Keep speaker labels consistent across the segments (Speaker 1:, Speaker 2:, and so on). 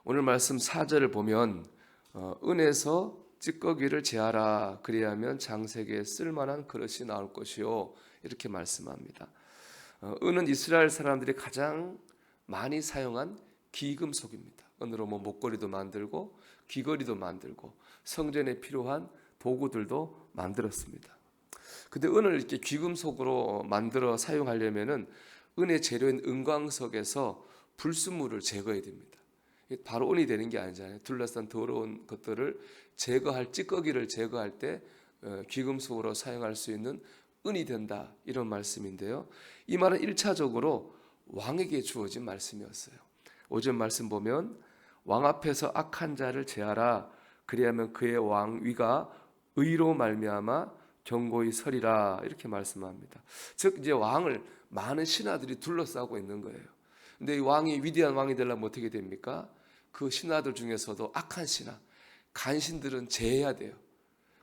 Speaker 1: 오늘 말씀 4절을 보면 은에서 찌꺼기를 제하라 그리하면 장색에 쓸만한 그릇이 나올 것이요 이렇게 말씀합니다. 은은 이스라엘 사람들이 가장 많이 사용한 귀금속입니다. 은으로 목걸이도 만들고 귀걸이도 만들고 성전에 필요한 도구들도 만들었습니다. 근데 은을 이렇게 귀금속으로 만들어 사용하려면은 은의 재료인 은광석에서 불순물을 제거해야 됩니다. 바로 은이 되는 게 아니잖아요. 둘러싼 더러운 것들을 제거할 찌꺼기를 제거할 때 귀금속으로 사용할 수 있는 은이 된다 이런 말씀인데요. 이 말은 1차적으로 왕에게 주어진 말씀이었어요. 5절 말씀 보면 왕 앞에서 악한 자를 제하라 그리하면 그의 왕위가 의로 말미암아 견고히 서리라 이렇게 말씀합니다. 즉 이제 왕을 많은 신하들이 둘러싸고 있는 거예요. 근데 이 왕이 위대한 왕이 되려면 어떻게 됩니까? 그 신하들 중에서도 악한 신하, 간신들은 제해야 돼요.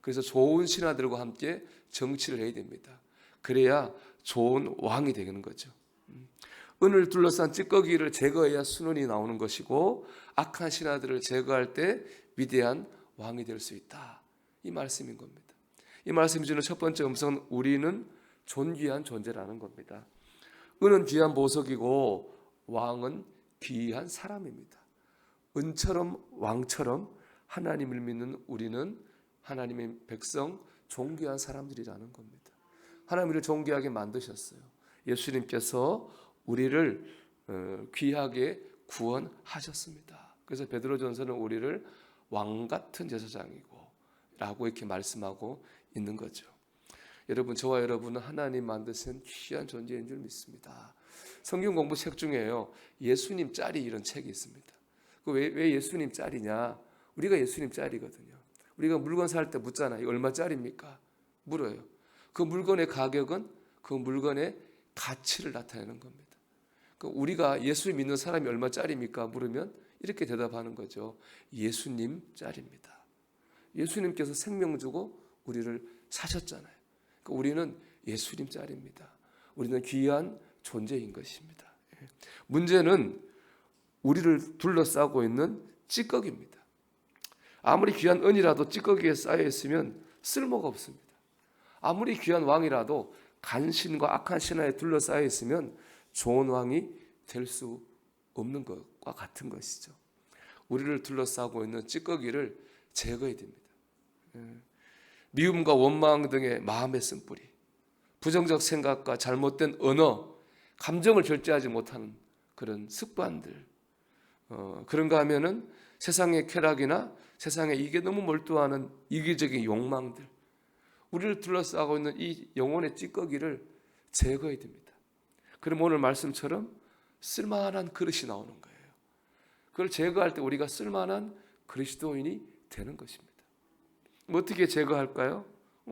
Speaker 1: 그래서 좋은 신하들과 함께 정치를 해야 됩니다. 그래야 좋은 왕이 되는 거죠. 은을 둘러싼 찌꺼기를 제거해야 순원이 나오는 것이고 악한 신하들을 제거할 때 위대한 왕이 될 수 있다. 이 말씀인 겁니다. 이 말씀이 주는 첫 번째 음성은 우리는 존귀한 존재라는 겁니다. 은은 귀한 보석이고 왕은 귀한 사람입니다. 은처럼 왕처럼 하나님을 믿는 우리는 하나님의 백성 존귀한 사람들이라는 겁니다. 하나님을 존귀하게 만드셨어요. 예수님께서 우리를 귀하게 구원하셨습니다. 그래서 베드로전서는 우리를 왕 같은 제사장이고 라고 이렇게 말씀하고 있는 거죠. 여러분, 저와 여러분은 하나님 만드신 귀한 존재인 줄 믿습니다. 성경 공부 책 중에요, 예수님 짤이 이런 책이 있습니다. 왜 예수님 짤이냐? 우리가 예수님 짤이거든요. 우리가 물건 살 때 묻잖아요. 이거 얼마 짤입니까? 물어요. 그 물건의 가격은 그 물건의 가치를 나타내는 겁니다. 우리가 예수 믿는 사람이 얼마 짤입니까? 물으면 이렇게 대답하는 거죠. 예수님 짤입니다. 예수님께서 생명 주고 우리를 사셨잖아요. 우리는 예수님 짤입니다. 우리는 귀한 존재인 것입니다. 문제는 우리를 둘러싸고 있는 찌꺼기입니다. 아무리 귀한 은이라도 찌꺼기에 쌓여 있으면 쓸모가 없습니다. 아무리 귀한 왕이라도 간신과 악한 신하에 둘러싸여 있으면 좋은 왕이 될 수 없는 것과 같은 것이죠. 우리를 둘러싸고 있는 찌꺼기를 제거해야 됩니다. 미움과 원망 등의 마음의 쓴뿌리, 부정적 생각과 잘못된 언어, 감정을 절제하지 못하는 그런 습관들, 그런가 하면은 세상의 쾌락이나 세상에 이게 너무 몰두하는 이기적인 욕망들, 우리를 둘러싸고 있는 이 영혼의 찌꺼기를 제거해야 됩니다. 그럼 오늘 말씀처럼 쓸만한 그릇이 나오는 거예요. 그걸 제거할 때 우리가 쓸만한 그리스도인이 되는 것입니다. 어떻게 제거할까요?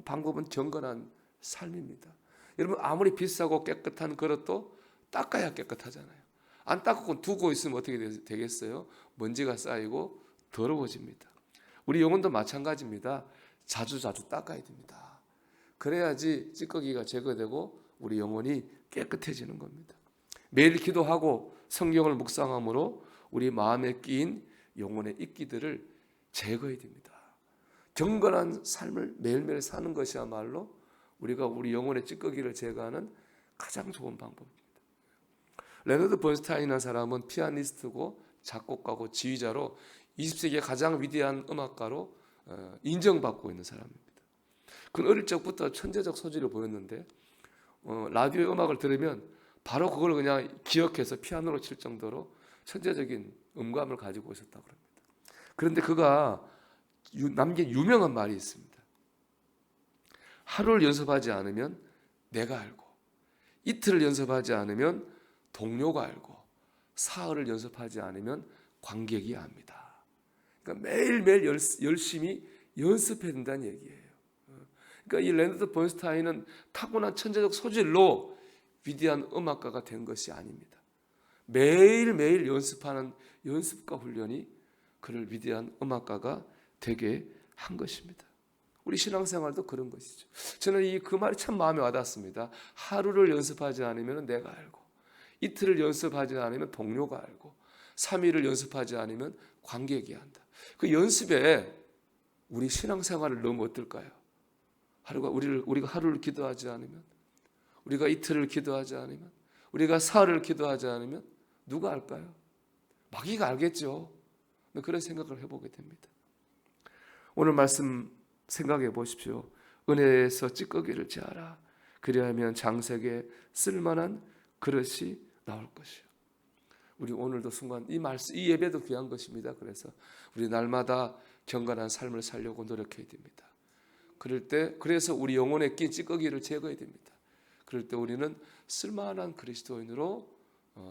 Speaker 1: 방법은 경건한 삶입니다. 여러분, 아무리 비싸고 깨끗한 그릇도 닦아야 깨끗하잖아요. 안 닦고 두고 있으면 어떻게 되겠어요? 먼지가 쌓이고 더러워집니다. 우리 영혼도 마찬가지입니다. 자주 닦아야 됩니다. 그래야지 찌꺼기가 제거되고 우리 영혼이 깨끗해지는 겁니다. 매일 기도하고 성경을 묵상함으로 우리 마음에 끼인 영혼의 이끼들을 제거해야 됩니다. 경건한 삶을 매일매일 사는 것이야말로 우리가 우리 영혼의 찌꺼기를 제거하는 가장 좋은 방법입니다. 레너드 번스타인이라는 사람은 피아니스트고 작곡가고 지휘자로 20세기의 가장 위대한 음악가로 인정받고 있는 사람입니다. 그는 어릴 적부터 천재적 소질을 보였는데 라디오 음악을 들으면 바로 그걸 그냥 기억해서 피아노로 칠 정도로 천재적인 음감을 가지고 있었다고 합니다. 그런데 그가 남긴 유명한 말이 있습니다. 하루를 연습하지 않으면 내가 알고, 이틀을 연습하지 않으면 동료가 알고, 사흘을 연습하지 않으면 관객이 압니다. 그러니까 매일매일 열심히 연습해야 된다는 얘기예요. 그러니까 이 레너드 번스타인은 타고난 천재적 소질로 위대한 음악가가 된 것이 아닙니다. 매일매일 연습하는 연습과 훈련이 그를 위대한 음악가가 되게 한 것입니다. 우리 신앙생활도 그런 것이죠. 저는 그 말이 참 마음에 와닿습니다. 하루를 연습하지 않으면 내가 알고, 이틀을 연습하지 않으면 동료가 알고, 3일을 연습하지 않으면 관객이야 한다. 그 연습에 우리 신앙생활을 넣으면 어떨까요? 우리가 하루를 기도하지 않으면, 우리가 이틀을 기도하지 않으면, 우리가 사흘을 기도하지 않으면 누가 알까요? 마귀가 알겠죠. 그런 생각을 해보게 됩니다. 오늘 말씀 생각해 보십시오. 은혜에서 찌꺼기를 제하라. 그리하면 장색에 쓸만한 그릇이 나올 것이요. 우리 오늘도 순간 이 말씀, 이 예배도 귀한 것입니다. 그래서 우리 날마다 경건한 삶을 살려고 노력해야 됩니다. 그래서 우리 영혼에 낀 찌꺼기를 제거해야 됩니다. 그럴 때 우리는 쓸만한 그리스도인으로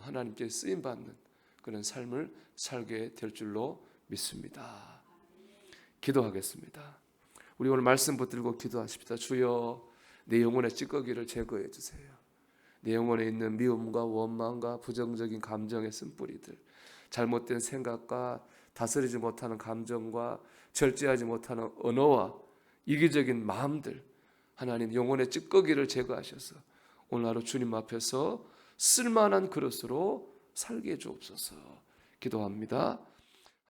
Speaker 1: 하나님께 쓰임 받는 그런 삶을 살게 될 줄로 믿습니다. 기도하겠습니다. 우리 오늘 말씀 붙들고 기도하십시다. 주여, 내 영혼의 찌꺼기를 제거해 주세요. 내 영혼에 있는 미움과 원망과 부정적인 감정의 쓴뿌리들, 잘못된 생각과 다스리지 못하는 감정과 절제하지 못하는 언어와 이기적인 마음들, 하나님 영혼의 찌꺼기를 제거하셔서 오늘 하루 주님 앞에서 쓸만한 그릇으로 살게 해 주옵소서. 기도합니다.